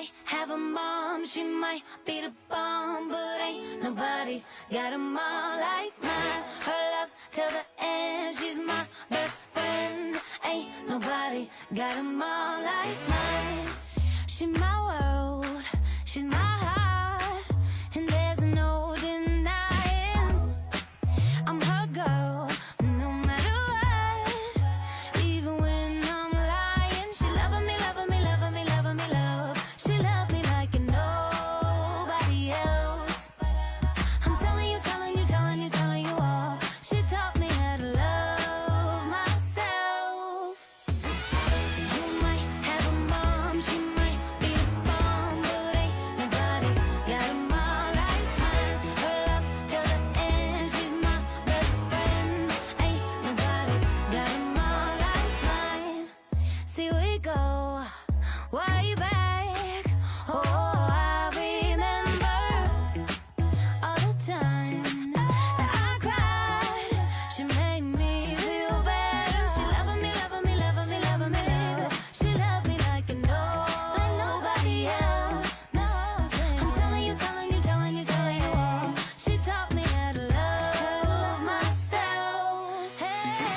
might have a mom, she might be the bomb, but ain't nobody got a mom like mine. Her love's till the end, she's my best friend. Ain't nobody got a mom like mine. She's my world, she's my heart, and there's no denying I'm her girl, no matter what. Even when I'm lying, she loving me, loving me, loving me, loving me, love. She love me like nobody else. I'm telling you, telling you, telling you, telling you all. She taught me how to love myself. You might have a mom, she might be a bomb, but ain't nobody got a mom like mine. Her love's till the end, she's my best friend. Ain't nobody got a mom like mine. See, we go way back. Oh, I remember all the times that I cried. She made me feel better. She loving me, loving me, loving me, loving me. She loved me like nobody else. I'm telling you, telling you, telling you, telling you all. She taught me how to love myself. Hey,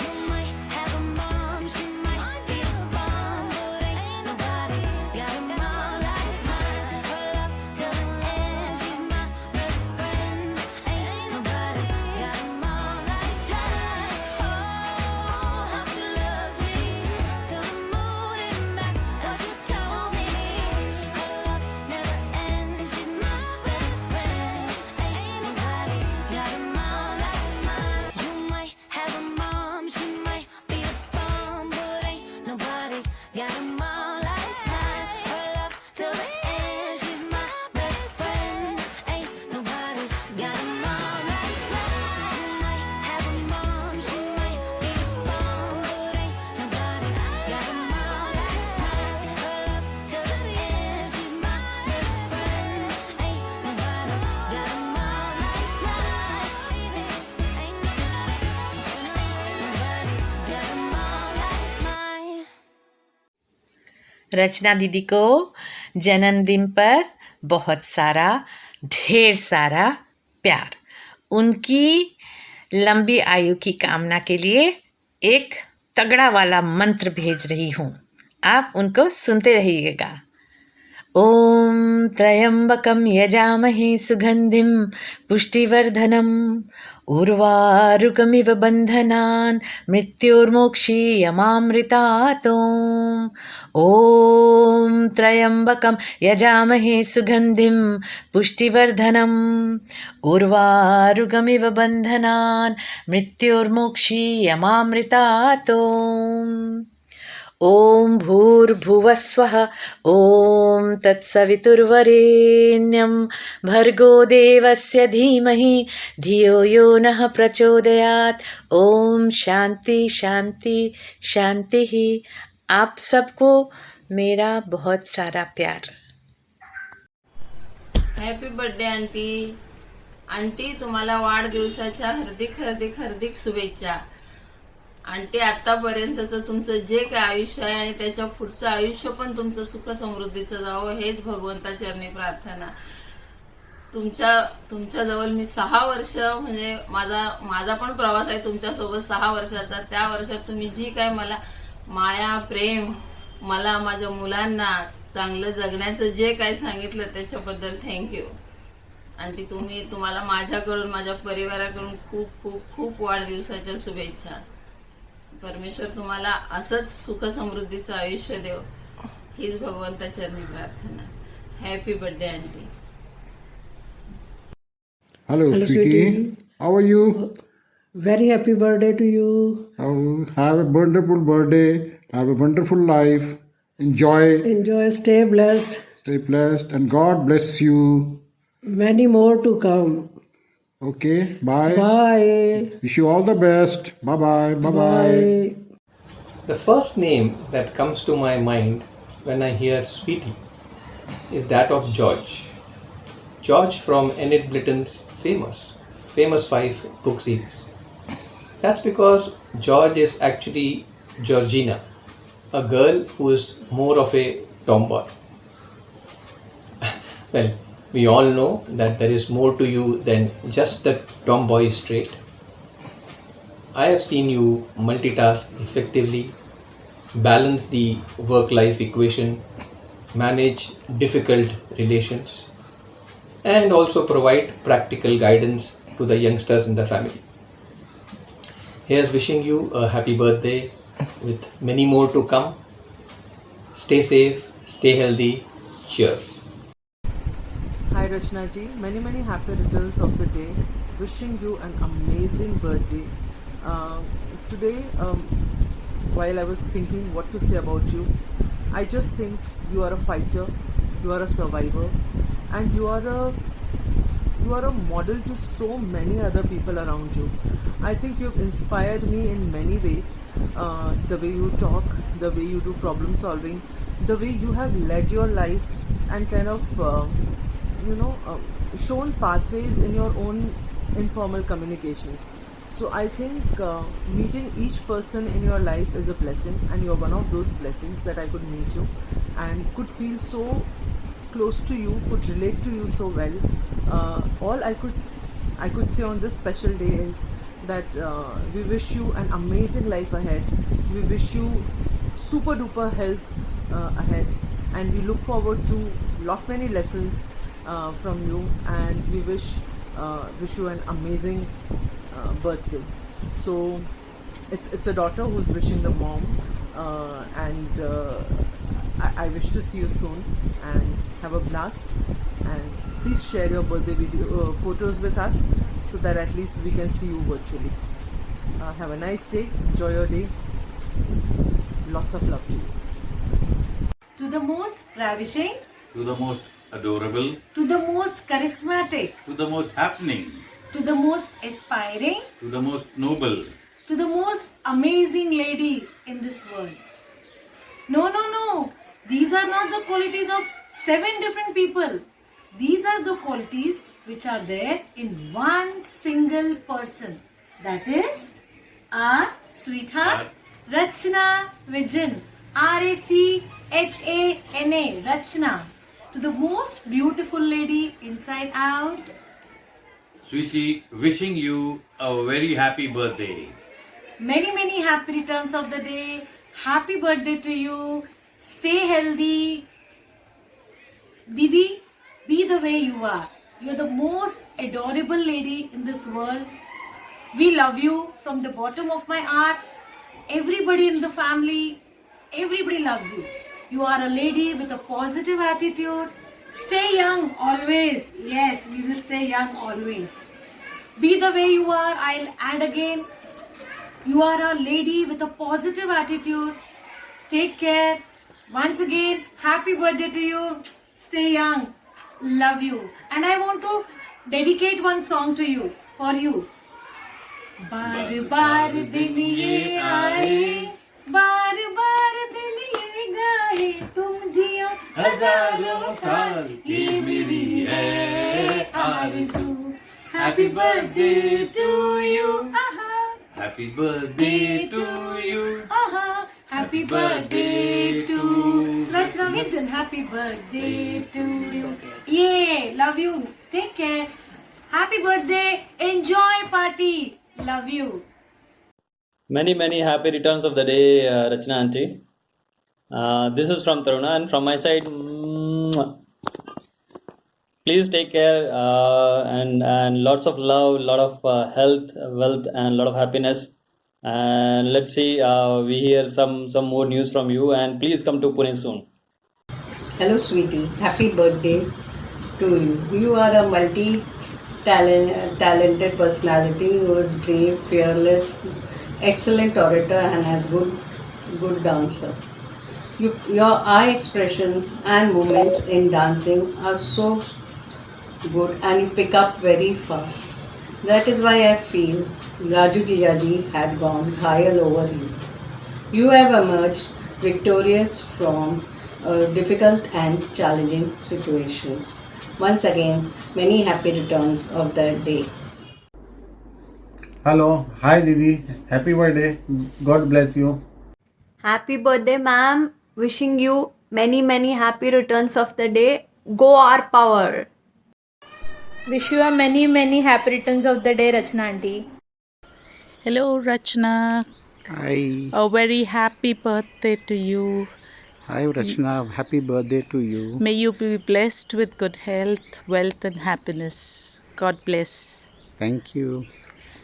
you might have a mom, she might be a bomb, but ain't nobody got a mom like mine. Her love's till the end, she's my best friend. Ain't nobody got a mom like mine. Oh, how she loves me till the moon and back. That's what she told me. Her love never ends. She's my best friend. Ain't nobody got a mom like mine. You might have a mom, she might be a bomb, but ain't nobody got a mom like mine. Her love till the end. She's my best friend. Ain't nobody got a mom like mine. You might have a mom, she might be a bomb, but ain't nobody got a mom like mine. Her love till the end. She's my best friend. Ain't nobody got a mom like mine. Ain't nobody got a mom like mine. रचना दीदी को जन्मदिन पर बहुत सारा ढेर सारा प्यार। उनकी लंबी आयु की कामना के लिए एक तगड़ा वाला मंत्र भेज रही हूँ, आप उनको सुनते रहिएगा। ॐ त्र्यम्बकं यजामहे सुगन्धिं पुष्टिवर्धनम् उर्वारुकमिव बन्धनान् मृत्योर्मोक्षीयमामृतात्। ॐ त्र्यम्बकं यजामहे सुगन्धिं पुष्टिवर्धनम् उर्वारुकमिव बन्धनान् मृत्योर्मोक्षीयमामृतात्। ॐ भूर्भुवस्वः ॐ तत्सवितुर्वरेण्यं भर्गो देवस्य धीमहि धियो यो नः प्रचोदयात्। ॐ शांति शांति शांति ही। आप सबको मेरा बहुत सारा प्यार। Happy birthday aunty. आंटी तुम्हाला वाढदिवसाच्या हार्दिक हार्दिक हार्दिक शुभेच्छा. आंटी आतापर्यंतचं तुमचं जे काय आयुष्य आहे आणि त्याच्या पुढचं आयुष्य पण तुमचं सुख समृद्धीचं जावं हेच भगवंताचरणी प्रार्थना. तुमच्याजवळ मी 6 वर्ष म्हणजे माझा पण प्रवास आहे तुमच्यासोबत 6 वर्षाचा. त्या वर्षात तुम्ही जी काय मला माया प्रेम मला माझ्या मुलांना चांगलं जगण्याचं जे काय सांगितलं त्याच्याबद्दल थँक्यू. आंटी तुम्हाला माझ्याकडून माझ्या परिवाराकडून खूप खूप खूप वाढदिवसाच्या शुभेच्छा. परमेश्वर तुम्हाला असंच सुख समृद्धीचं आयुष्य देव हीच भगवंताचरणी प्रार्थना. Happy birthday aunty. Hello, sweetie. How are you? Very happy birthday to you. Have a wonderful birthday. Have a wonderful life. Enjoy. Enjoy, stay blessed. Stay blessed. And God bless you. Many more to come. Okay. Bye. Bye. Wish you all the best. Bye-bye. Bye-bye. Bye. The first name that comes to my mind when I hear Sweetie is that of George. George from Enid Blyton's famous 5 book series. That's because George is actually Georgina, a girl who is more of a tomboy. Well, we all know that there is more to you than just the tomboyish trait. I have seen you multitask effectively, balance the work life equation, manage difficult relations, and also provide practical guidance to the youngsters in the family. Here's wishing you a happy birthday with many more to come. Stay safe, stay healthy. Cheers. Hi Rachna ji, many happy returns of the day. Wishing you an amazing birthday. Today, while I was thinking what to say about you, I just think you are a fighter, you are a survivor, and you are a model to so many other people around you. I think you've inspired me in many ways. The way you talk, the way you do problem solving, the way you have led your life and kind of shown pathways in your own informal communications. So I think meeting each person in your life is a blessing, and you're one of those blessings that I could meet you and could feel so close to you, could relate to you so well. All I could say on this special day is that we wish you an amazing life ahead. We wish you super duper health ahead, and we look forward to lot many lessons from you, and we wish you an amazing birthday. So it's a daughter who's wishing the mom, and I wish to see you soon and have a blast, and please share your birthday video photos with us so that at least we can see you virtually. Have a nice day, enjoy your day, lots of love to you. To the most ravishing, to the most adorable, to the most charismatic, to the most happening, to the most aspiring, to the most noble, to the most amazing lady in this world. No. These are not the qualities of 7 different people. These are the qualities which are there in one single person. That is our sweetheart, Rachna Vijayan. Rachana. Rachna. To the most beautiful lady inside out. Sweetie, wishing you a very happy birthday. Many happy returns of the day. Happy birthday to you. Stay healthy. Didi, be the way you are. You're the most adorable lady in this world. We love you from the bottom of my heart. Everybody in the family, everybody loves you. You are a lady with a positive attitude. Stay young always. Yes, we will stay young always. Be the way you are. I'll add again. You are a lady with a positive attitude. Take care. Once again, happy birthday to you. Stay young. Love you. And I want to dedicate one song to you, for you. बार बार दिन ये आए, बार बार दिन ये गाए, तुम जियो हजारों साल, ये मेरी है आरज़ू. Happy birthday to you. Happy birthday to you. Happy birthday to Rachna Vijayan. Happy birthday to you. Yeah, love you. Take care. Happy birthday. Enjoy party. Love you. Many happy returns of the day, Rachna auntie. This is from Taruna, and from my side, please take care, and lots of love, lot of health, wealth, and lot of happiness. And let's see, we hear some more news from you, and please come to Pune soon. Hello sweetie, happy birthday to you. You are a talented personality who is brave, fearless, excellent orator, and has good dancer. Your eye expressions and movements in dancing are so good, and you pick up very fast. That is why I feel Raju Jijaji had gone higher over you. You have emerged victorious from difficult and challenging situations. Once again, many happy returns of the day. Hello, hi Didi, happy birthday. God bless you. Happy birthday, ma'am. Wishing you many happy returns of the day. go our power. Wish you a many happy returns of the day, Rachna auntie. Hello, Rachna. Hi. A very happy birthday to you. Hi, Rachna. Happy birthday to you. May you be blessed with good health, wealth, and happiness. God bless. Thank you.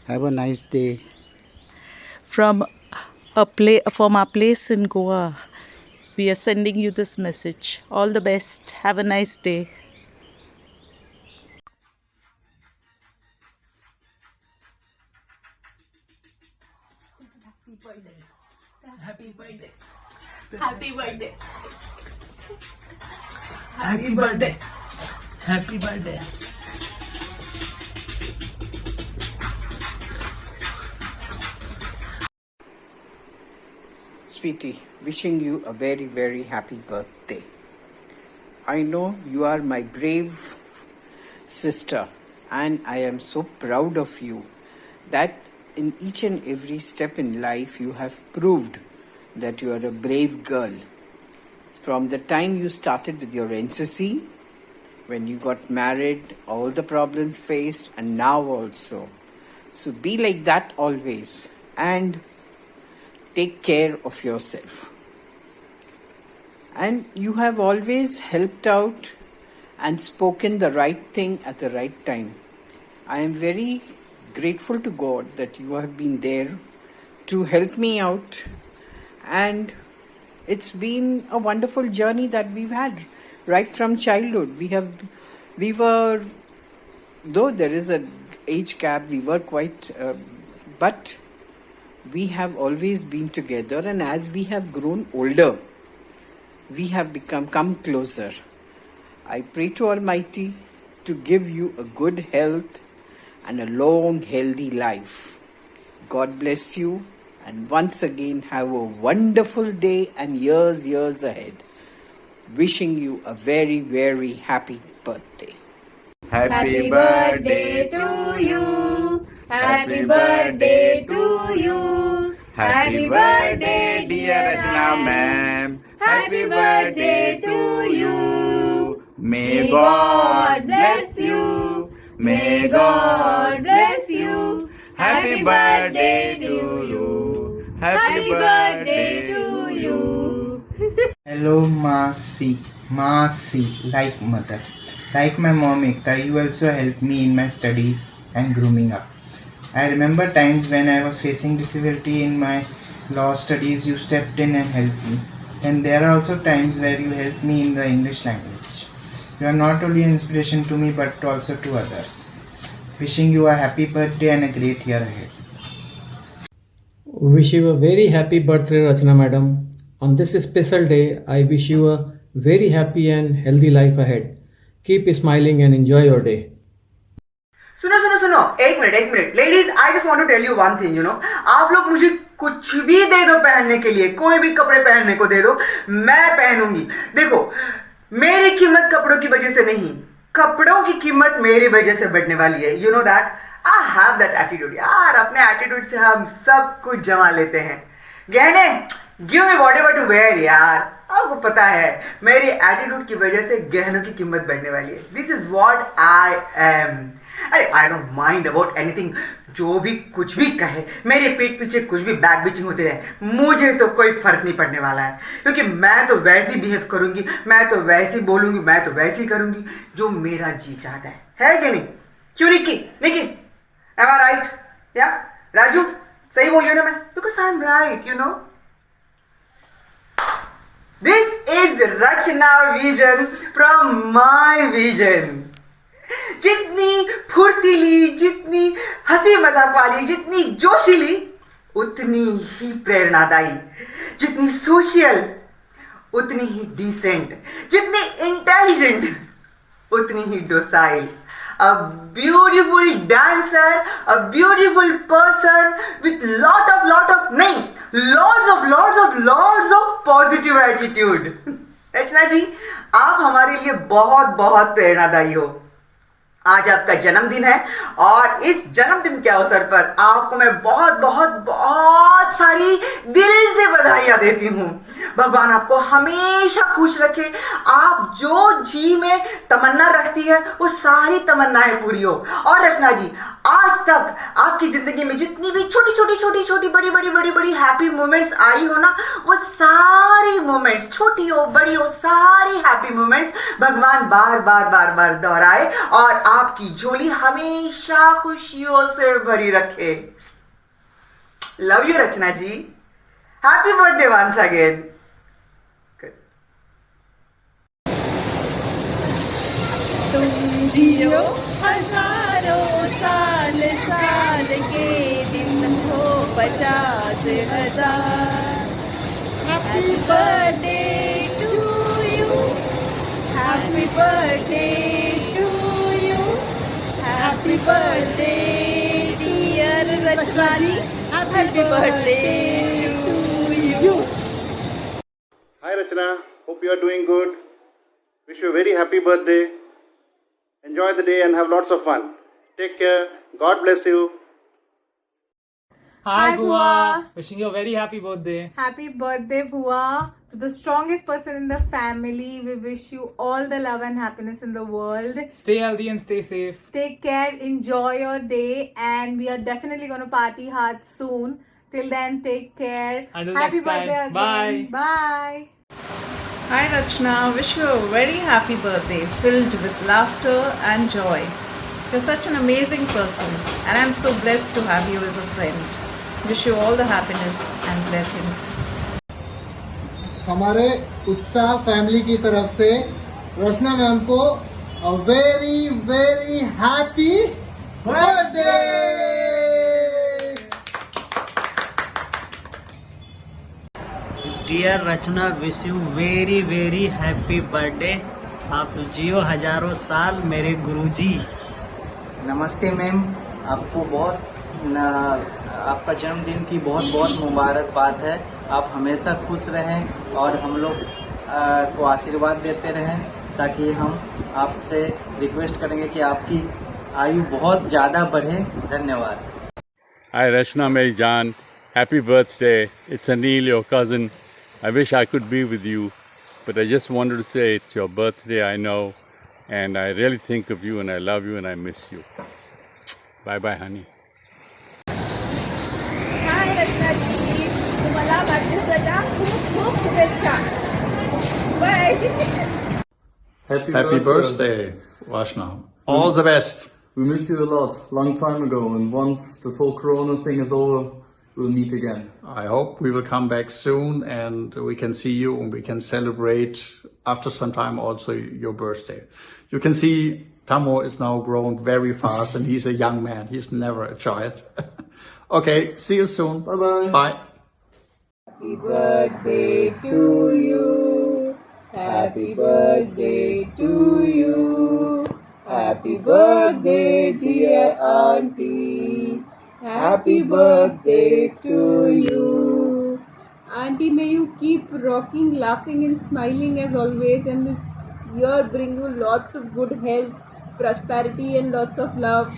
Have a nice day. From our place in Goa, we are sending you this message. All the best. Have a nice day. Happy birthday. Happy birthday. Happy birthday. Happy birthday. Sweetie, wishing you a very happy birthday. I know you are my brave sister, and I am so proud of you that in each and every step in life you have proved that you are a brave girl. From the time you started with your NCC, when you got married, all the problems faced, and now also. So be like that always, and take care of yourself. And you have always helped out and spoken the right thing at the right time. I am very grateful to God that you have been there to help me out, and it's been a wonderful journey that we've had right from childhood. We were, though there is an age gap, we were quite, but we have always been together, and as we have grown older, we have come closer. I pray to Almighty to give you a good health and a long, healthy life. God bless you, and once again have a wonderful day and years ahead. Wishing you a very happy birthday. Happy birthday to you. Happy birthday to you. Happy birthday, dear Rachna ma'am. Happy birthday to you. May God bless you. May God bless you. Happy birthday to you. Happy birthday to you. Hello, Masi, like mother. Like my mom Ekta, you also helped me in my studies and grooming up. I remember times when I was facing disability in my law studies, you stepped in and helped me. And there are also times where you helped me in the English language. You are not only an inspiration to me but also to others. Wishing you a happy birthday and a great year ahead. Wish you a very happy birthday, Rachna madam. On this special day, I wish you a very happy and healthy life ahead. Keep smiling and enjoy your day. सुनो एक minute ladies I just want to tell you one thing आप लोग मुझे कुछ भी दे दो पहनने के लिए, कोई भी कपड़े पहनने को दे दो, मैं पहनूंगी। देखो, मेरी कीमत कपड़ों की वजह से नहीं, कपड़ों की कीमत मेरी वजह से बढ़ने वाली है। You know that I have that attitude यार। अपने एटीट्यूड से हम सब कुछ जमा लेते हैं। गहने give me whatever to wear यार। आपको पता है मेरी एटीट्यूड की वजह से गहनों की कीमत बढ़ने वाली है। This is what I am. अरे I don't mind about anything, जो भी कुछ भी कहे, मेरे पीठ पीछे कुछ भी बैक बिचिंग होते रहे, मुझे तो कोई फर्क नहीं पड़ने वाला है, क्योंकि मैं तो वैसी बिहेव करूंगी, मैं तो वैसी बोलूंगी, मैं तो वैसी करूंगी जो मेरा जी चाहता है कि नहीं? क्यों निकी एम आई राइट? या राजू सही बोल रही हूं ना मैं? Because I am right, you know. This is Rachna vision from my vision. जितनी फुर्तीली, जितनी हंसी मजाक वाली, जितनी जोशीली, उतनी ही प्रेरणादायी, जितनी सोशल उतनी ही डिसेंट, जितनी इंटेलिजेंट उतनी ही docile, a beautiful dancer, a beautiful person with lots of positive attitude। रचना जी, आप हमारे लिए बहुत प्रेरणादायी हो। आज आपका जन्मदिन है और इस जन्मदिन के अवसर पर आपको मैं बहुत बहुत बहुत सारी दिल से बधाइयाँ देती हूँ। भगवान आपको हमेशा खुश रखे, आप जो जी में तमन्ना रखती है वो सारी तमन्नाएं पूरी हो। और रचना जी, आज तक आपकी जिंदगी में जितनी भी छोटी छोटी छोटी छोटी बड़ी बड़ी बड़ी बड़ी हैप्पी मोमेंट्स आई हो ना, वो सारी मोमेंट्स, छोटी हो बड़ी हो, सारी हैप्पी मोमेंट्स भगवान बार बार बार बार दोहराए और आपकी झोली हमेशा खुशियों से भरी रखे। Love you Rachna ji, happy birthday once again. तुम जियो हजारों साल, साल के दिन हो 50,000। Happy birthday to you, happy birthday to you, happy birthday dear Rachna ji, happy birthday to you. Hi Rachna, hope you are doing good. Wish you a very happy birthday. Enjoy the day and have lots of fun. Take care. God bless you. Hi, Bua. Wishing you a very happy birthday. Happy birthday, Bua. To the strongest person in the family, we wish you all the love and happiness in the world. Stay healthy and stay safe. Take care, enjoy your day, and we are definitely going to party hard soon. Till then, take care. Until Happy next time. birthday again. Bye. Bye. Hi Rachna, wish you a very happy birthday filled with laughter and joy. You're such an amazing person and I'm so blessed to have you as a friend. Wish you all the happiness and blessings. हमारे उत्साह family की तरफ से Rachna ma'am को a very very happy birthday. Dear Rachna, wish you very very happy birthday. आप जियो हजारों साल मेरे गुरुजी। नमस्ते मैम, आपको आपका जन्मदिन की बहुत बहुत मुबारकबाद है। आप हमेशा खुश रहें और हम लोग को आशीर्वाद देते रहें, ताकि हम आपसे रिक्वेस्ट करेंगे कि आपकी आयु बहुत ज़्यादा बढ़े। धन्यवाद। Hi Rachna, मेरी जान, happy birthday. It's Anil, your cousin. I wish I could be with you, but I just wanted to say it's your birthday, I know, and I really think of you and I love you and I miss you. Bye bye, honey. हाय रचना जी, तुम्हाला वाढदिवसाच्या खूप खूप शुभेच्छा. Bye. Happy birthday, Rachna. All the best. We miss you a lot, long time ago, and once this whole corona thing is over, we'll meet again. I hope we will come back soon and we can see you and we can celebrate after some time also your birthday. You can see Tamo is now grown very fast and he's a young man. He's never a child. Okay, see you soon. Bye-bye. Bye. Happy birthday to you. Happy birthday to you. Happy birthday, dear auntie. Happy birthday to you. Auntie, may you keep rocking, laughing and smiling as always, and this year bring you lots of good health, prosperity and lots of love.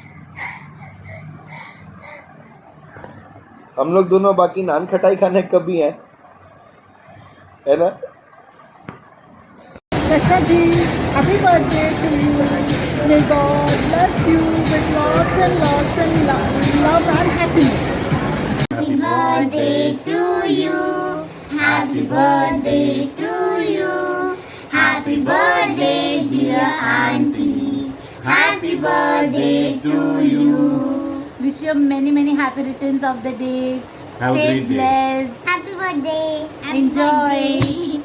हम लोग दोनों बाकी नान खटाई खाने कभी हैं, है ना? Rachna ji, happy birthday to you. May God bless you with lots and love and happiness. Happy birthday to you. Happy birthday to you. Happy birthday, dear auntie. Happy birthday to you. Wish you many happy returns of the day. Have a Stay great day. blessed. Happy birthday. Happy Enjoy. birthday.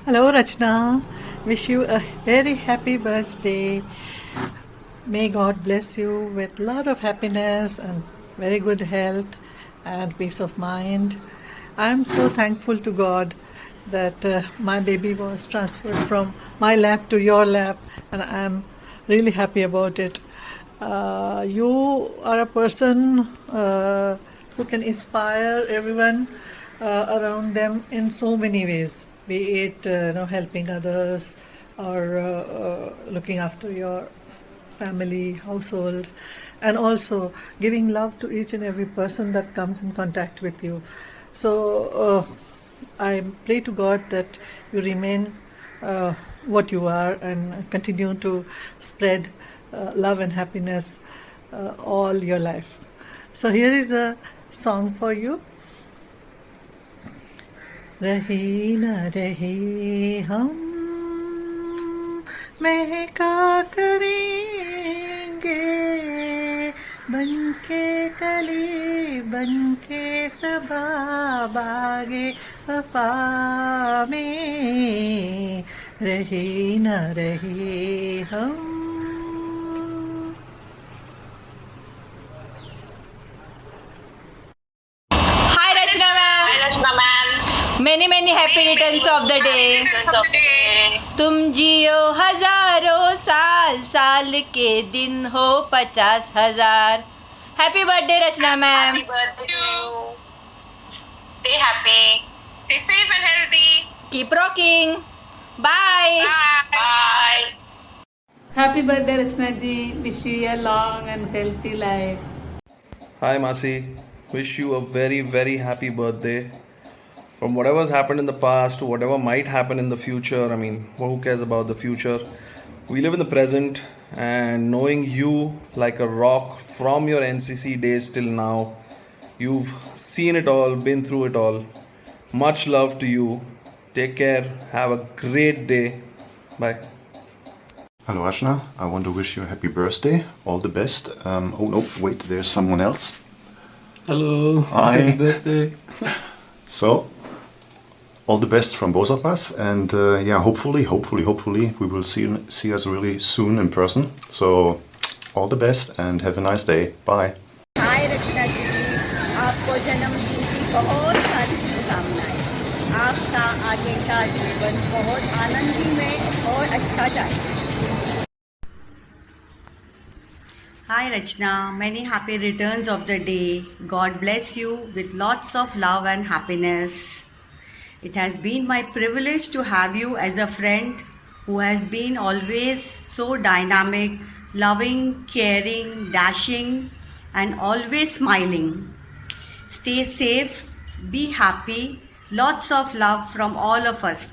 Hello Rachna, wish you a very happy birthday. May God bless you with a lot of happiness and very good health and peace of mind. I'm so thankful to God that my baby was transferred from my lap to your lap, and I'm really happy about it. You are a person who can inspire everyone around them in so many ways. be it helping others or looking after your family, household, and also giving love to each and every person that comes in contact with you. So I pray to God that you remain what you are and continue to spread love and happiness all your life. So here is a song for you. रहे न रहे हम महका करेंगे बनके कली बनके सबा बागे वफा में रहे न रहे हम. Hi Rachna ma'am. Hi Rachna ma'am. Many happy returns of the day. तुम जियो हजारों साल साल के दिन हो 50,000. Happy birthday Rachna ma'am. Happy birthday to you. Stay happy. Stay safe and healthy. Keep rocking. Bye. Bye. Happy birthday Rachna ji. Wish you a long and healthy life. Hi Masi, wish you a very happy birthday. From whatever's happened in the past to whatever might happen in the future, I mean, who cares about the future? We live in the present, and knowing you like a rock from your NCC days till now, you've seen it all, been through it all. Much love to you. Take care. Have a great day. Bye. Hello Rachna, I want to wish you a happy birthday, all the best. Oh no, wait, there's someone else. Hello. Hi. Happy birthday. So, all the best from both of us, and yeah, hopefully we will see us really soon in person. So, all the best and have a nice day. Bye. हाय रचना जी, आपको जन्मदिन की बहुत सारी शुभकामनाएं. आपका आगे का जीवन बहुत आनंदमय और अच्छा जाए. Hi Rachna, many happy returns of the day. God bless you with lots of love and happiness. It has been my privilege to have you as a friend who has been always so dynamic, loving, caring, dashing, and always smiling. Stay safe, be happy, lots of love from all of us.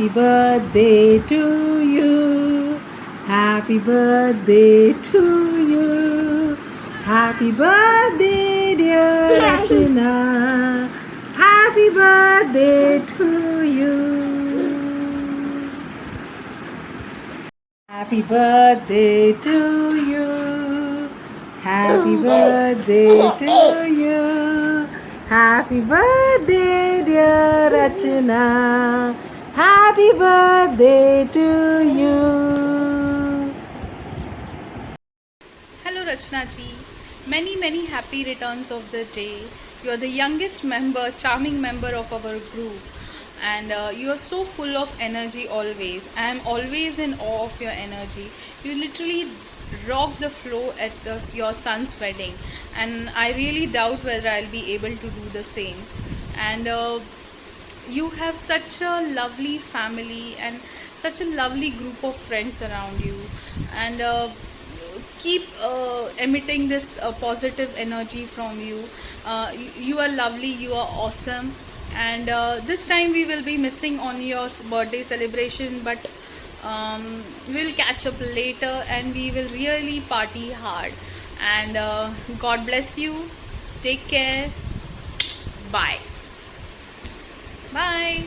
Happy birthday to you. Happy birthday to you. Happy birthday, dear Rachna. Happy birthday to you. Happy birthday to you. Happy birthday to you. Happy birthday, dear Rachna. Happy birthday to you. Hello Rachna ji, many happy returns of the day. You are the youngest member, charming member of our group, and you are so full of energy always. I am always in awe of your energy. You literally rock the flow at your son's wedding, and I really doubt whether I'll be able to do the same. And you have such a lovely family and such a lovely group of friends around you, and keep emitting this positive energy from you. You are lovely, you are awesome, and this time we will be missing on your birthday celebration, but we'll catch up later and we will really party hard. And God bless you. Take care. Bye. Bye.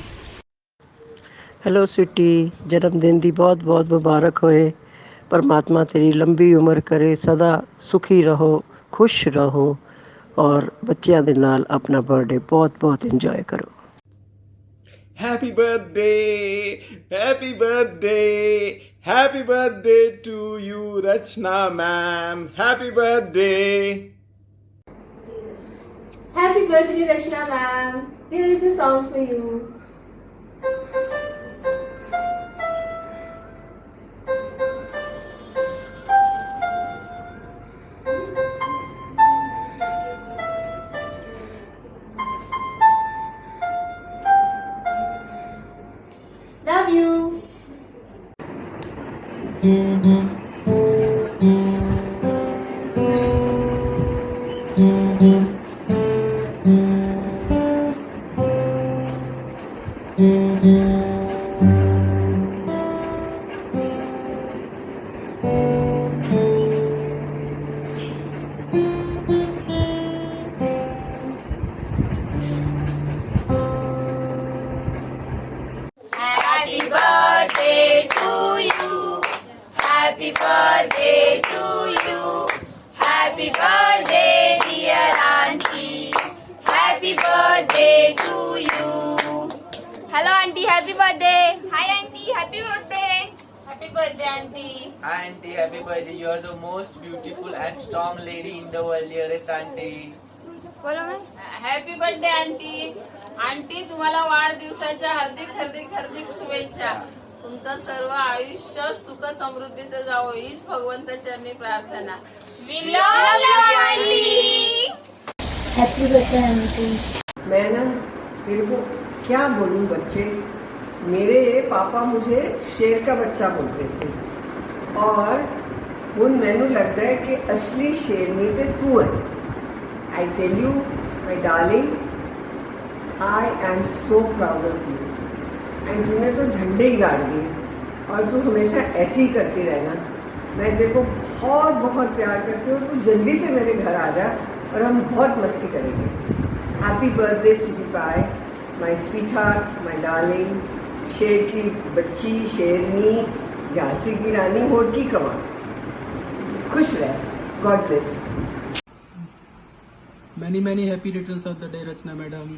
Hello sweetie, जन्मदिन दी बहुत बहुत मुबारक होए। परमात्मा तेरी लंबी उम्र करे, सदा सुखी रहो, खुश रहो और बच्चियां दे नाल अपना बर्थडे बहुत बहुत इंजॉय करो। Happy birthday! Happy birthday! Happy birthday to you, Rachna ma'am! Happy birthday! Happy birthday, Rachna ma'am. Here is a song for you. Love you. Happy birthday to you. Happy birthday to you. Happy birthday, dear auntie. Happy birthday to you. Hello, auntie. Happy birthday. Hi, auntie. Happy birthday. Happy birthday, auntie. Hi, auntie. Happy birthday. You are the most beautiful and strong lady in the world, dearest auntie. बोलो मैं happy birthday aunty. Aunty तुम्हाला वाढदिवसाच्या हार्दिक हार्दिक हार्दिक शुभेच्छा. तुमचं सर्व आयुष्य सुख समृद्धीचं जावं हीच भगवंताच्या चरणी प्रार्थना. We love you, aunty. Happy birthday, auntie. मैं ना मेरे को क्या बोलूं, बच्चे मेरे पापा मुझे शेर का बच्चा बोलते थे और हुण मैनू लगता है कि असली शेरनी ते तू है. I tell you, my darling, I am so proud of you. And तूने तो झंडे ही गाड़ दिए और तू हमेशा ऐसे ही करती रहना. मैं तेरे को बहुत बहुत प्यार करती हूँ. तू जल्दी से मेरे घर आ जा और हम बहुत मस्ती करेंगे. Happy birthday sweetie pie, my sweetheart, my darling, शेर की बच्ची, शेरनी, झांसी की रानी, होठ की कमाल. खुश रह. God bless you. Many happy returns of the day, Rachna madam.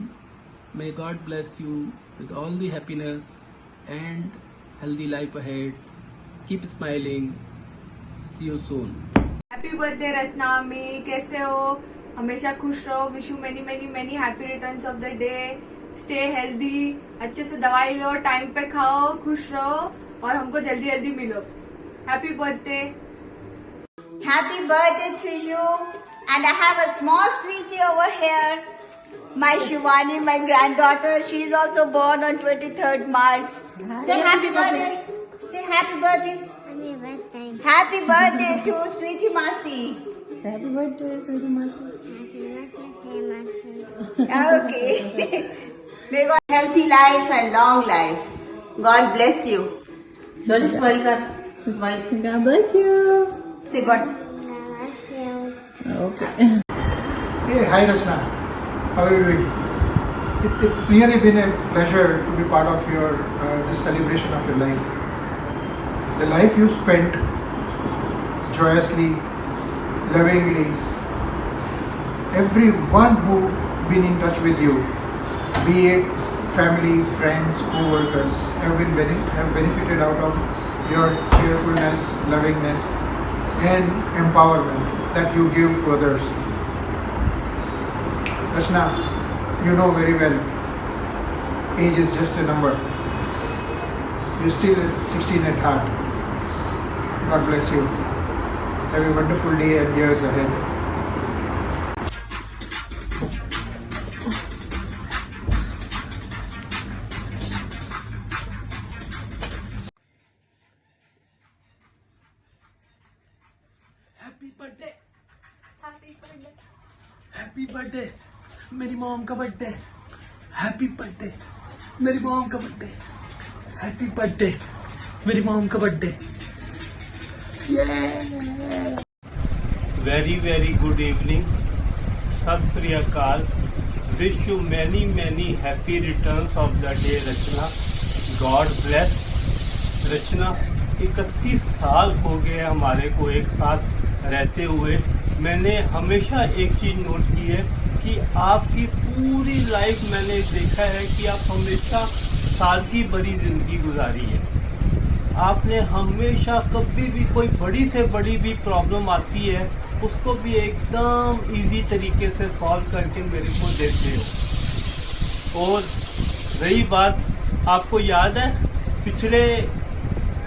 May God bless you with all the happiness and healthy life ahead. Keep smiling. See you soon. Happy birthday, Rachna अम्मी. कैसे हो? हमेशा खुश रहो. Wish you many happy returns of the day. Stay healthy. अच्छे से दवाई लो, time पे खाओ, खुश रहो और हमको जल्दी जल्दी मिलो. Happy birthday. Happy birthday to you. And I have a small sweetie over here. My Shivani, my granddaughter. She's also born on 23rd March. Say happy birthday. Say happy birthday. Happy birthday. Happy birthday to Sweetie Masi. Happy birthday, Sweetie Masi. Okay. May God healthy life and long life. God bless you. Sorry, smile kar. Smile. God bless you. Say God. Okay. Hey, hi Rachna. How are you doing? It's really been a pleasure to be part of your this celebration of your life. The life you spent joyously, lovingly. Everyone who been in touch with you, be it family, friends, co-workers, have benefited out of your cheerfulness, lovingness, and empowerment that you give to others. Rachna, you know very well, age is just a number. You're still 16 at heart. God bless you. Have a wonderful day and years ahead. Happy birthday मेरी mom का birthday happy birthday मेरी mom का birthday happy birthday मेरी mom का birthday very very good evening Sat Sri Akal wish you many many happy returns of the day Rachna God bless Rachna 31 साल हो गए हमारे को एक साथ रहते हुए मैंने हमेशा एक चीज नोट की है कि आपकी पूरी लाइफ मैंने देखा है कि आप हमेशा सादगी भरी जिंदगी गुजारी है आपने हमेशा कभी भी कोई बड़ी से बड़ी भी प्रॉब्लम आती है उसको भी एकदम इजी तरीके से सॉल्व करके मेरे को देते हो और रही बात आपको याद है पिछले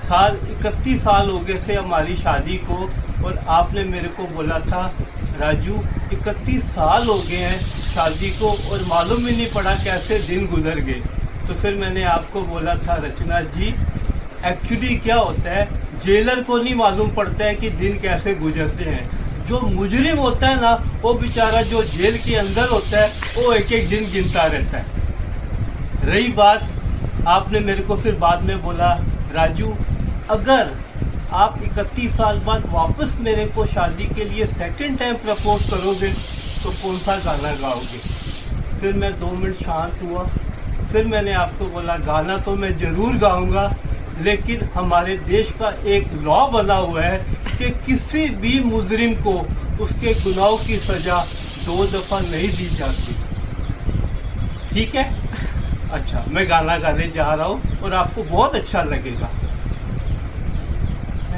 साल 31 साल हो गए से हमारी शादी को और आपने मेरे को बोला था राजू 31 साल हो गए हैं शादी को और मालूम ही नहीं पड़ा कैसे दिन गुजर गए तो फिर मैंने आपको बोला था रचना जी एक्चुअली क्या होता है जेलर को नहीं मालूम पड़ता है कि दिन कैसे गुजरते हैं जो मुजरिम होता है ना वो बेचारा जो जेल के अंदर होता है वो एक एक दिन गिनता रहता है रही बात आपने मेरे को फिर बाद में बोला राजू अगर आप 31 साल बाद वापस मेरे को शादी के लिए सेकंड टाइम प्रपोज करोगे तो कौन सा गाना गाओगे फिर मैं 2 मिनट शांत हुआ फिर मैंने आपको बोला गाना तो मैं जरूर गाऊंगा लेकिन हमारे देश का एक लॉ बना हुआ है कि किसी भी मुजरिम को उसके गुनाहों की सजा 2 दफा नहीं दी जाती ठीक है अच्छा मैं गाना गाने जा रहा हूँ और आपको बहुत अच्छा लगेगा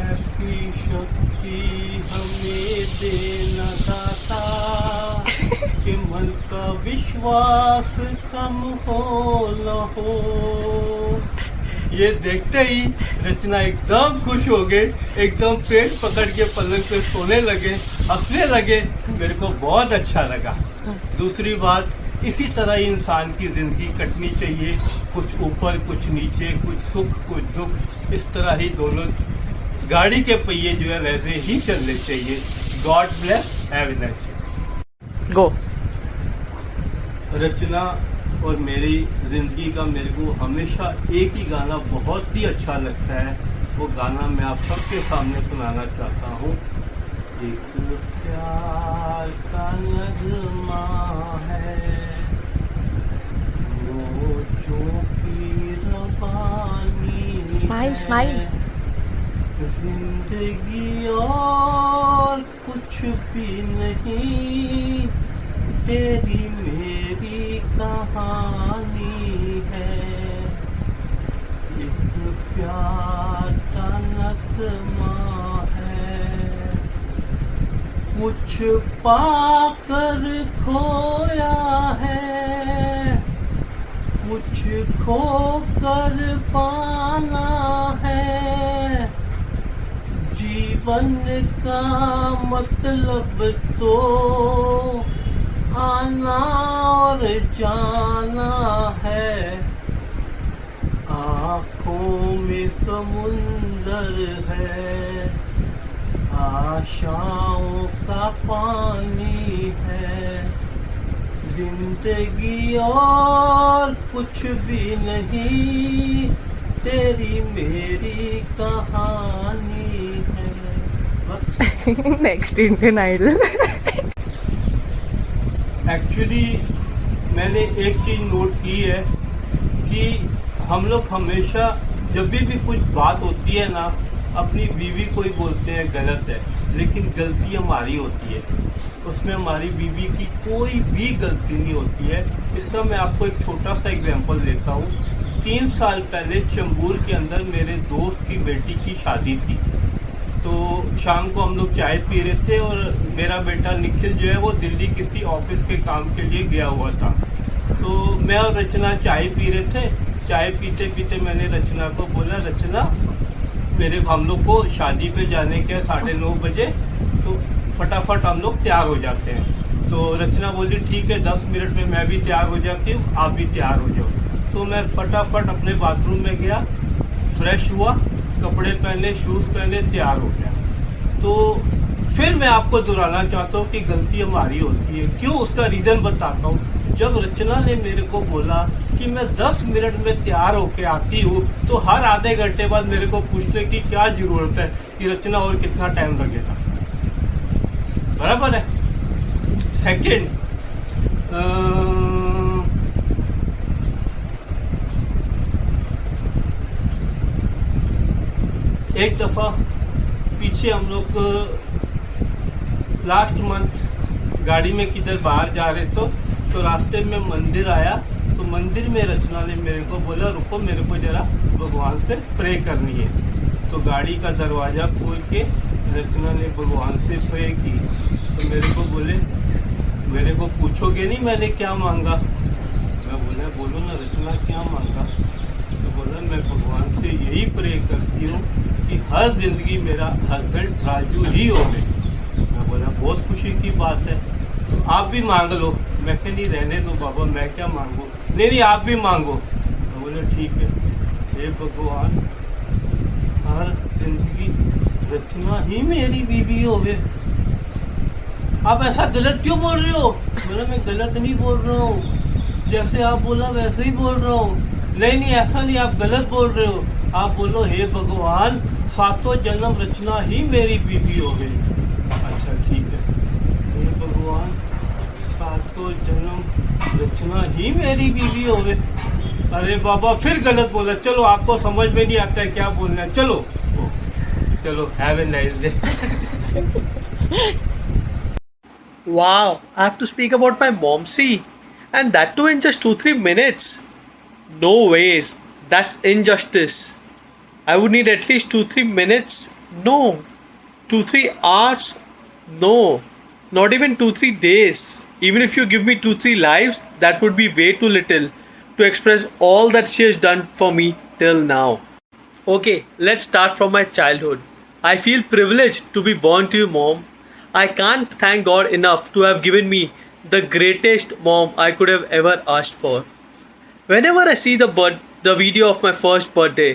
ऐसी शक्ति हमें देना दाता कि मन का विश्वास कम हो न हो ये देखते ही रचना एकदम खुश हो गए एकदम पेट पकड़ के पलंग पे सोने लगे हंसने लगे मेरे को बहुत अच्छा लगा दूसरी बात इसी तरह इंसान की जिंदगी कटनी चाहिए कुछ ऊपर कुछ नीचे कुछ सुख कुछ दुख इस तरह ही दोनों गाड़ी के पहिए जो है वैसे ही चलने चाहिए God bless have a nice go Rachna और मेरी ज़िंदगी का मेरे को हमेशा एक ही गाना बहुत ही अच्छा लगता है वो गाना मैं आप सबके सामने सुनाना चाहता हूँ एक प्यार का नगमा है वो जो की रवानी स्माइल जिंदगी और कुछ भी नहीं तेरी मेरी कहानी है एक प्यार का नगमा है कुछ पाकर खोया है कुछ खोकर पाना है जीवन का मतलब तो आना और जाना है आँखों में समुंदर है आशाओं का पानी है जिंदगी और कुछ भी नहीं तेरी मेरी कहानी है। Next Indian idol. एक्चुअली मैंने एक चीज नोट की है कि हम लोग हमेशा जब भी कुछ बात होती है ना, अपनी बीवी को ही बोलते हैं गलत है, लेकिन गलती हमारी होती है, उसमें हमारी बीवी की कोई भी गलती नहीं होती है। इसका मैं आपको एक छोटा सा एग्जांपल देता हूँ। 3 साल पहले चंबूर के अंदर मेरे दोस्त की बेटी की शादी थी। तो शाम को हम लोग चाय पी रहे थे और मेरा बेटा निखिल जो है वो दिल्ली किसी ऑफिस के काम के लिए गया हुआ था। तो मैं और रचना चाय पी रहे थे। चाय पीते पीते मैंने रचना को बोला, रचना हम लोग को शादी पे जाने के 9:30 बजे, तो फटाफट हम लोग तैयार हो जाते हैं। तो रचना बोली ठीक है, 10 मिनट में मैं भी तैयार हो जाती हूँ, आप भी तैयार हो जाओ। तो मैं फटाफट अपने बाथरूम में गया, फ्रेश हुआ, कपड़े पहने, शूज पहने, तैयार हो गया। तो फिर मैं आपको दोहराना चाहता हूँ कि गलती हमारी होती है। क्यों, उसका रीजन बताता हूँ। जब रचना ने मेरे को बोला कि मैं 10 मिनट में तैयार होके आती हूँ, तो हर आधे घंटे बाद मेरे को पूछने की क्या जरूरत है कि रचना और कितना टाइम लगेगा। बराबर है। सेकंड, एक दफा पीछे हम लोग लास्ट मंथ गाड़ी में किधर बाहर जा रहे तो रास्ते में मंदिर आया। तो मंदिर में रचना ने मेरे को बोला रुको, मेरे को जरा भगवान से प्रे करनी है। तो गाड़ी का दरवाज़ा खोल के रचना ने भगवान से प्रे की। तो मेरे को बोले, मेरे को पूछोगे नहीं मैंने क्या मांगा? मैं बोला बोलो ना रचना, क्या मांगा? तो बोला मैं भगवान से यही प्रे करती हूँ कि हर जिंदगी मेरा हस्बैंड राजू ही हो गए। मैं बोला बहुत खुशी की बात है, तो आप भी मांग लो। मैं कह नहीं, रहने दो बाबा, मैं क्या मांगू? नहीं आप भी मांगो। मैं बोला ठीक है, हे भगवान हर जिंदगी रचना ही मेरी बीवी हो गए। आप ऐसा गलत क्यों बोल रहे हो? बोला मैं गलत नहीं बोल रहा हूँ, जैसे आप बोला वैसे ही बोल रहा हूँ। नहीं ऐसा नहीं, आप गलत बोल रहे हो। आप बोलो हे भगवान 7 जन्म रचना ही मेरी बीवी हो गई। अच्छा ठीक है, हे भगवान 7 जन्म रचना ही मेरी बीवी हो गई। अरे बाबा फिर गलत बोला। चलो आपको समझ में नहीं आता है क्या बोलना है, चलो चलो, have a nice day. Wow, I have to speak about my momsy, and that too in just 2-3 minutes. No ways, that's injustice. I would need at least 2-3 minutes. No. 2-3 hours? No. Not even 2-3 days. Even if you give me 2-3 lives, that would be way too little to express all that she has done for me till now. Okay, let's start from my childhood. I feel privileged to be born to you, Mom. I can't thank God enough to have given me the greatest mom I could have ever asked for. Whenever I see the video of my first birthday,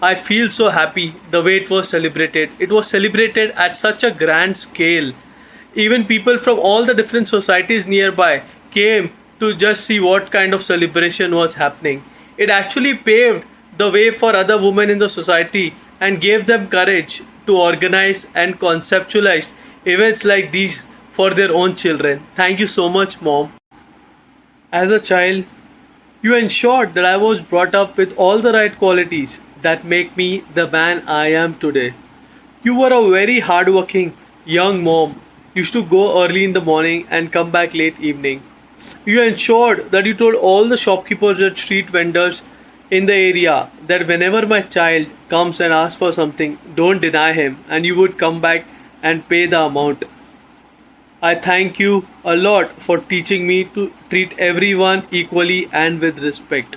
I feel so happy the way it was celebrated. It was celebrated at such a grand scale. Even people from all the different societies nearby came to just see what kind of celebration was happening. It actually paved the way for other women in the society and gave them courage to organize and conceptualize events like these for their own children. Thank you so much, Mom. As a child, you ensured that I was brought up with all the right qualities that make me the man I am today. You were a very hardworking young mom. Used to go early in the morning and come back late evening. You ensured that you told all the shopkeepers and street vendors in the area that whenever my child comes and asks for something, don't deny him, and you would come back and pay the amount. I thank you a lot for teaching me to treat everyone equally and with respect.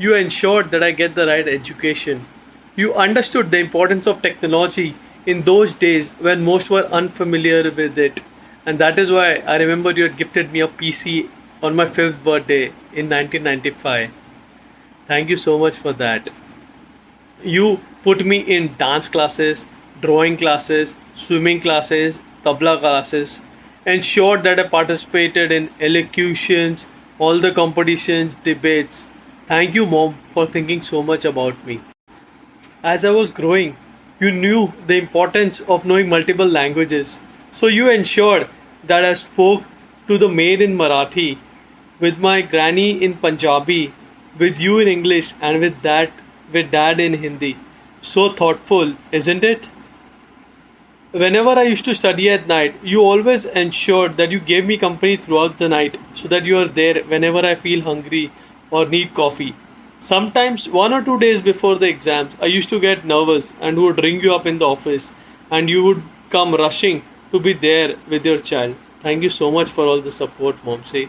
You ensured that I get the right education. You understood the importance of technology in those days when most were unfamiliar with it. And that is why I remember you had gifted me a PC on my 5th birthday in 1995. Thank you so much for that. You put me in dance classes, drawing classes, swimming classes, tabla classes, ensured that I participated in elocutions, all the competitions, debates. Thank you, Mom, for thinking so much about me. as I was growing, you knew the importance of knowing multiple languages. So you ensured that I spoke to the maid in Marathi, with my granny in Punjabi, with you in English, and with dad in Hindi. So thoughtful, isn't it? Whenever I used to study at night, you always ensured that you gave me company throughout the night so that you are there whenever I feel hungry or need coffee. Sometimes 1 or 2 days before the exams, I used to get nervous and would ring you up in the office and you would come rushing to be there with your child. Thank you so much for all the support, Momsi.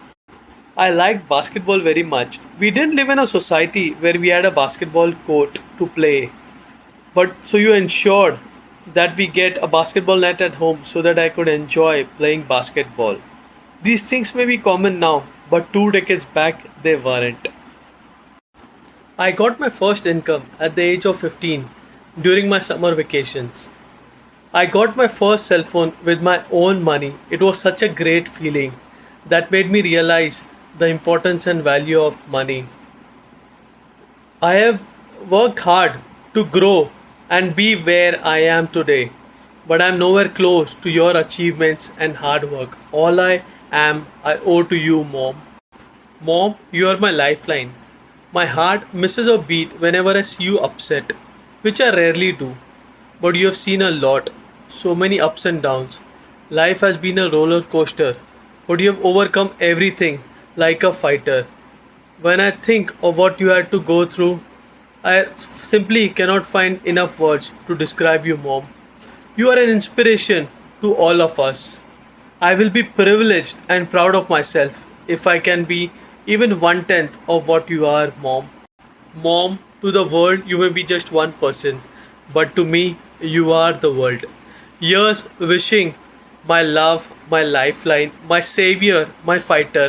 I liked basketball very much. We didn't live in a society where we had a basketball court to play. But so you ensured that we get a basketball net at home so that I could enjoy playing basketball. These things may be common now, but 2 decades back they weren't. I got my first income at the age of 15 during my summer vacations. I got my first cell phone with my own money. It was such a great feeling that made me realize the importance and value of money. I have worked hard to grow and be where I am today, but I am nowhere close to your achievements and hard work. All I am, I owe to you, Mom. Mom, you are my lifeline. My heart misses a beat whenever I see you upset, which I rarely do. But you have seen a lot, so many ups and downs. Life has been a roller coaster, but you have overcome everything like a fighter. When I think of what you had to go through, I simply cannot find enough words to describe you, Mom. You are an inspiration to all of us. I will be privileged and proud of myself if I can be even 1/10 of what you are, Mom. Mom, to the world you may be just one person, but to me you are the world. Years wishing my love, my lifeline, my savior, my fighter,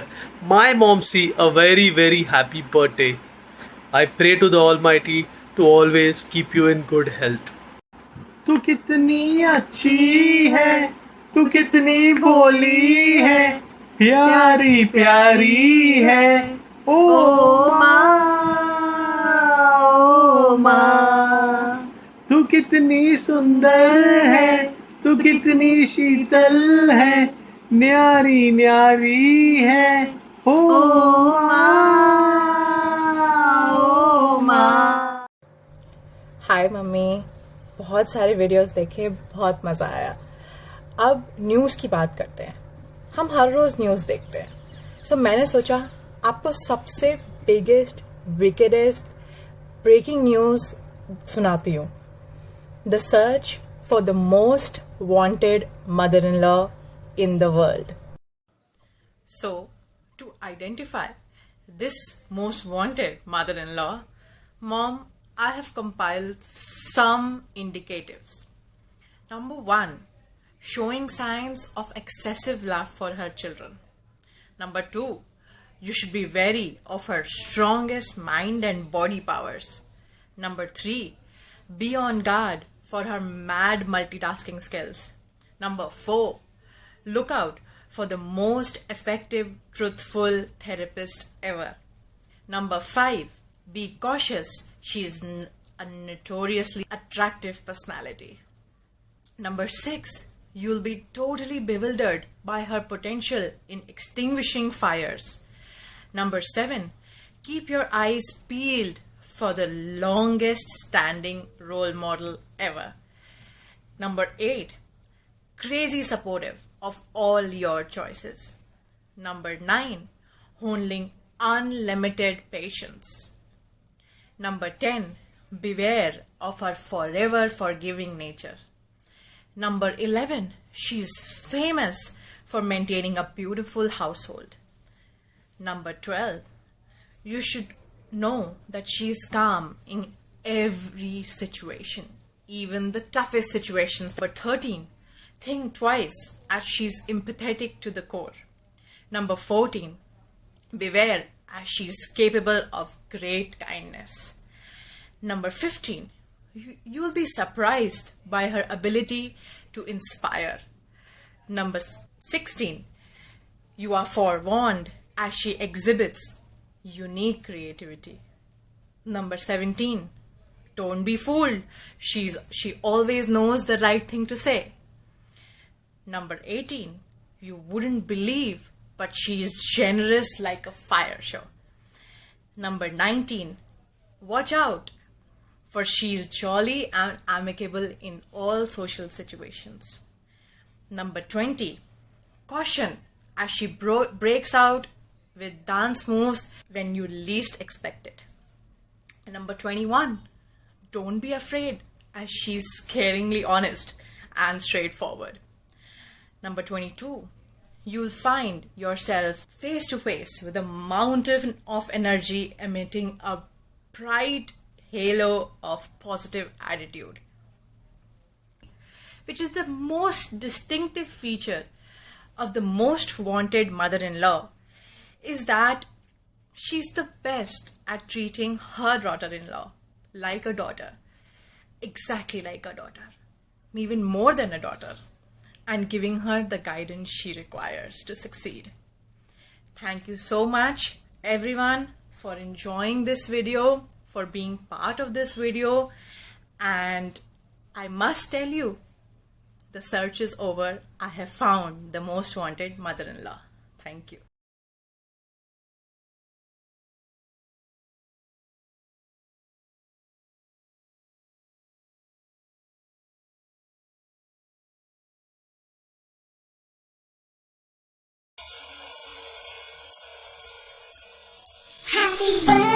my Momsi a very very happy birthday. I pray to the Almighty to always keep you in good health. तू कितनी अच्छी है, तू कितनी भोली है, प्यारी प्यारी है, ओ माँ, तू कितनी सुंदर है, तू कितनी शीतल है, न्यारी न्यारी है, ओ माँ। हाय मम्मी, बहुत सारे वीडियोस देखे, बहुत मज़ा आया। अब न्यूज़ की बात करते हैं। हम हर रोज़ न्यूज़ देखते हैं, सो मैंने सोचा आपको सबसे बिगेस्ट विकेडेस्ट ब्रेकिंग न्यूज़ सुनाती हूँ। The search for the most wanted mother-in-law in the world. So, to identify this most wanted mother-in-law, Mom, I have compiled some indicatives. Number 1, showing signs of excessive love for her children. Number 2, you should be wary of her strongest mind and body powers. Number 3, be on guard for her mad multitasking skills. Number 4, look out for the most effective, truthful therapist ever. Number 5, be cautious. She is a notoriously attractive personality. Number 6, you'll be totally bewildered by her potential in extinguishing fires. Number 7, keep your eyes peeled for the longest standing role model ever. Number 8, crazy supportive of all your choices. Number 9, holding unlimited patience. Number 10, beware of her forever forgiving nature. Number 11, she's famous for maintaining a beautiful household. Number 12, you should know that she's calm in every situation, even the toughest situations. Number 13, think twice as she's empathetic to the core. Number 14, beware as she's capable of great kindness. Number 15, you'll be surprised by her ability to inspire. Number 16, you are forewarned as she exhibits unique creativity. Number 17, Don't be fooled. She always knows the right thing to say. Number 18. You wouldn't believe, but she is generous like a fire show. Number 19. Watch out, for she is jolly and amicable in all social situations. Number 20. Caution, as she breaks out with dance moves when you least expect it. Number 21. Don't be afraid, as she's scaringly honest and straightforward. Number 22. You'll find yourself face to face with a mountain of energy emitting a bright halo of positive attitude, which is the most distinctive feature of the most wanted mother-in-law, is that she's the best at treating her daughter-in-law like a daughter, exactly like a daughter, even more than a daughter, and giving her the guidance she requires to succeed. Thank you so much, everyone, for enjoying this video, for being part of this video, and I must tell you, the search is over. I have found the most wanted mother-in-law. Thank you. Happy birthday.